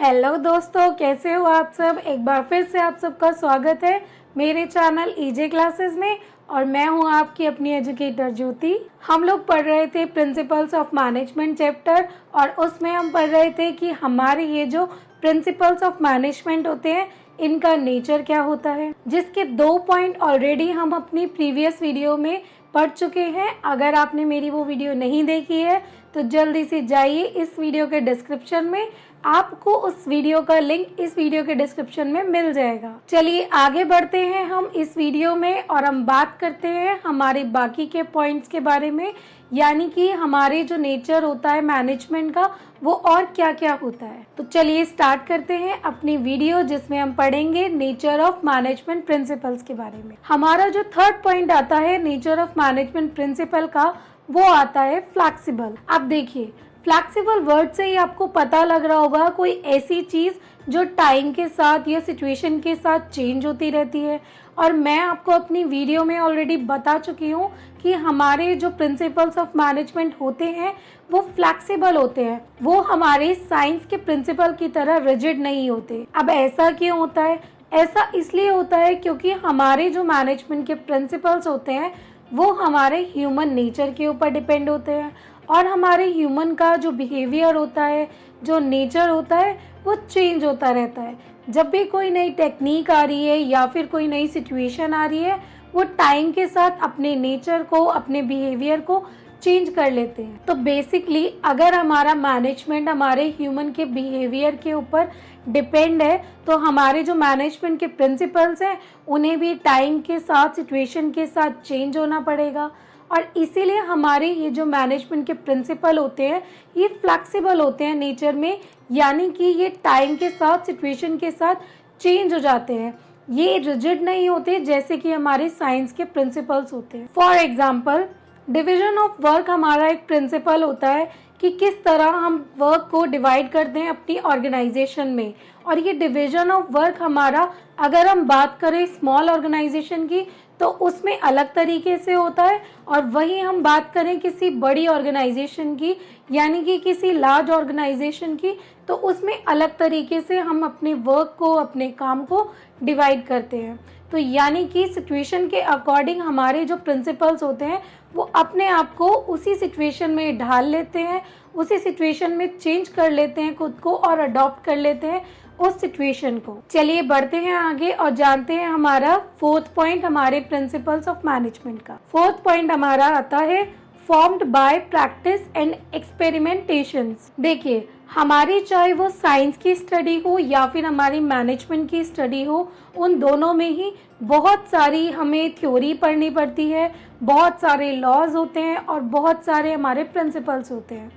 Hello दोस्तों, कैसे हो आप सब। एक बार फिर से आप सबका स्वागत है मेरे चैनल ईजे क्लासेस में। और मैं हूं आपकी अपनी एजुकेटर ज्योति। हम लोग पढ़ रहे थे प्रिंसिपल्स ऑफ मैनेजमेंट चैप्टर, और उसमें हम पढ़ रहे थे कि हमारे ये जो प्रिंसिपल्स ऑफ मैनेजमेंट होते हैं इनका नेचर क्या होता है, जिसके 2 पॉइंट ऑलरेडी हम अपनी प्रीवियस वीडियो में पढ़ चुके हैं। अगर आपने मेरी वो वीडियो नहीं देखी है तो जल्दी से जाइए इस वीडियो के डिस्क्रिप्शन में, आपको उस वीडियो का लिंक इस वीडियो के डिस्क्रिप्शन में मिल जाएगा। चलिए आगे बढ़ते हैं हम इस वीडियो में, और हम बात करते हैं हमारे बाकी के पॉइंट्स के बारे में, यानी कि हमारे जो नेचर होता है मैनेजमेंट का वो और क्या क्या होता है। तो चलिए स्टार्ट करते हैं अपनी वीडियो, जिसमें हम पढ़ेंगे नेचर ऑफ मैनेजमेंट प्रिंसिपल्स के बारे में। हमारा जो 3rd पॉइंट आता है नेचर ऑफ मैनेजमेंट प्रिंसिपल का, वो आता है फ्लेक्सिबल। अब देखिए, फ्लेक्सिबल वर्ड से ही आपको पता लग रहा होगा कोई ऐसी चीज जो टाइम के साथ या सिचुएशन के साथ चेंज होती रहती है। और मैं आपको अपनी वीडियो में ऑलरेडी बता चुकी हूँ कि हमारे जो प्रिंसिपल्स ऑफ मैनेजमेंट होते हैं वो फ्लेक्सिबल होते हैं, वो हमारे साइंस के प्रिंसिपल की तरह रिजिड नहीं होते। अब ऐसा क्यों होता है? ऐसा इसलिए होता है क्योंकि हमारे जो मैनेजमेंट के प्रिंसिपल्स होते हैं वो हमारे ह्यूमन नेचर के ऊपर डिपेंड होते हैं, और हमारे ह्यूमन का जो बिहेवियर होता है, जो नेचर होता है, वो चेंज होता रहता है। जब भी कोई नई टेक्निक आ रही है या फिर कोई नई सिचुएशन आ रही है, वो टाइम के साथ अपने नेचर को, अपने बिहेवियर को चेंज कर लेते हैं। तो बेसिकली अगर हमारा मैनेजमेंट हमारे ह्यूमन के बिहेवियर के ऊपर डिपेंड है, तो हमारे जो मैनेजमेंट के प्रिंसिपल्स हैं उन्हें भी टाइम के साथ, सिचुएशन के साथ चेंज होना पड़ेगा। और इसीलिए हमारे ये जो मैनेजमेंट के प्रिंसिपल होते हैं ये फ्लेक्सिबल होते हैं नेचर में, यानी कि ये टाइम के साथ, सिचुएशन के साथ चेंज हो जाते हैं। ये रिजिड नहीं होते जैसे कि हमारे साइंस के प्रिंसिपल्स होते हैं। For example, division of work हमारा एक प्रिंसिपल होता है कि किस तरह हम वर्क को डिवाइड करते हैं अपनी ऑर्गेनाइजेशन में। और ये डिवीजन ऑफ वर्क हमारा, अगर हम बात करें स्मॉल ऑर्गेनाइजेशन की, तो उसमें अलग तरीके से होता है, और वही हम बात करें किसी बड़ी ऑर्गेनाइजेशन की, यानी कि किसी लार्ज ऑर्गेनाइजेशन की, तो उसमें अलग तरीके से हम अपने वर्क को, अपने काम को डिवाइड करते हैं। तो यानी कि सिचुएशन के अकॉर्डिंग हमारे जो प्रिंसिपल्स होते हैं वो अपने आप को उसी सिचुएशन में ढाल लेते हैं, उसी सिचुएशन में चेंज कर लेते हैं खुद को, और अडॉप्ट कर लेते हैं उस सिचुएशन को। चलिए बढ़ते हैं आगे और जानते हैं हमारा 4th पॉइंट हमारे प्रिंसिपल्स ऑफ मैनेजमेंट का। 4th पॉइंट हमारा आता है formed by practice and experimentations. देखिए, हमारी चाहे वो साइंस की स्टडी हो या फिर हमारी मैनेजमेंट की स्टडी हो, उन दोनों में ही बहुत सारी हमें थ्योरी पढ़नी पड़ती है, बहुत सारे लॉज होते हैं और बहुत सारे हमारे प्रिंसिपल्स होते हैं।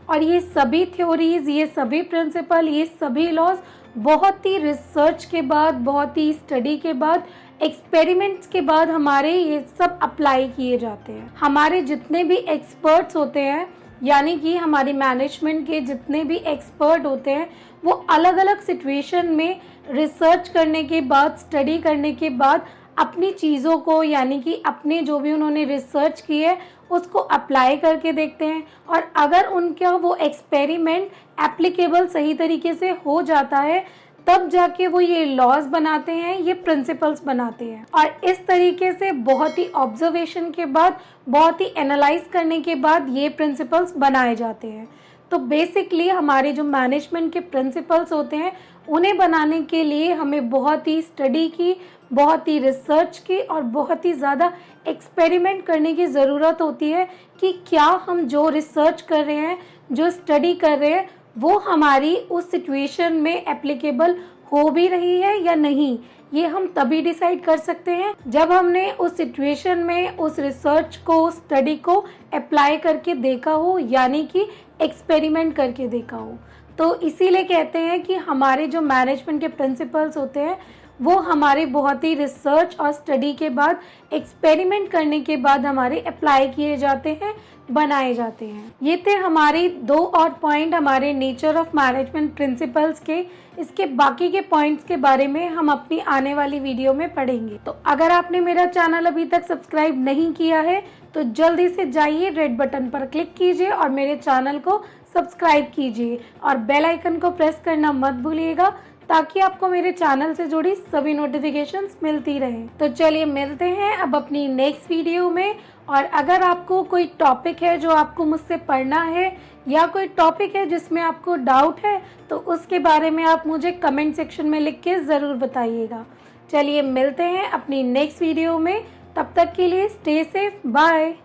और ये सभी थ्योरीज, ये सभी प्रिंसिपल, ये सभी लॉज बहुत ही रिसर्च के बाद, बहुत ही स्टडी के बाद, एक्सपेरिमेंट्स के बाद हमारे ये सब अप्लाई किए जाते हैं। हमारे जितने भी एक्सपर्ट्स होते हैं, यानी कि हमारी मैनेजमेंट के जितने भी एक्सपर्ट होते हैं, वो अलग अलग सिचुएशन में रिसर्च करने के बाद, स्टडी करने के बाद अपनी चीज़ों को, यानी कि अपने जो भी उन्होंने रिसर्च की है उसको अप्लाई करके देखते हैं। और अगर उनका वो एक्सपेरिमेंट एप्लीकेबल सही तरीके से हो जाता है, तब जाके वो ये लॉज बनाते हैं, ये प्रिंसिपल्स बनाते हैं। और इस तरीके से बहुत ही ऑब्जर्वेशन के बाद, बहुत ही एनालाइज करने के बाद ये प्रिंसिपल्स बनाए जाते हैं। तो बेसिकली हमारे जो मैनेजमेंट के प्रिंसिपल्स होते हैं उन्हें बनाने के लिए हमें बहुत ही स्टडी की, बहुत ही रिसर्च की और बहुत ही ज़्यादा एक्सपेरिमेंट करने की ज़रूरत होती है कि क्या हम जो रिसर्च कर रहे हैं, जो स्टडी कर रहे हैं, वो हमारी उस सिचुएशन में एप्लीकेबल हो भी रही है या नहीं। ये हम तभी डिसाइड कर सकते हैं जब हमने उस सिचुएशन में उस रिसर्च को, उस स्टडी को अप्लाई करके देखा हो, यानी कि एक्सपेरिमेंट करके देखा हो। तो इसीलिए कहते हैं कि हमारे जो मैनेजमेंट के प्रिंसिपल्स होते हैं वो हमारे बहुत ही रिसर्च और स्टडी के बाद, एक्सपेरिमेंट करने के बाद हमारे अप्लाई किए जाते हैं, बनाए जाते हैं। ये थे हमारे 2 और पॉइंट हमारे नेचर ऑफ मैनेजमेंट प्रिंसिपल्स के। इसके बाकी के पॉइंट्स के बारे में हम अपनी आने वाली वीडियो में पढ़ेंगे। तो अगर आपने मेरा चैनल अभी तक सब्सक्राइब नहीं किया है तो जल्दी से जाइए, रेड बटन पर क्लिक कीजिए और मेरे चैनल को सब्सक्राइब कीजिए और बेल आइकन को प्रेस करना मत भूलिएगा ताकि आपको मेरे चैनल से जुड़ी सभी नोटिफिकेशंस मिलती रहे। तो चलिए मिलते हैं अब अपनी नेक्स्ट वीडियो में। और अगर आपको कोई टॉपिक है जो आपको मुझसे पढ़ना है या कोई टॉपिक है जिसमें आपको डाउट है तो उसके बारे में आप मुझे कमेंट सेक्शन में लिख के ज़रूर बताइएगा। चलिए मिलते हैं अपनी नेक्स्ट वीडियो में, तब तक के लिए स्टे सेफ, बाय।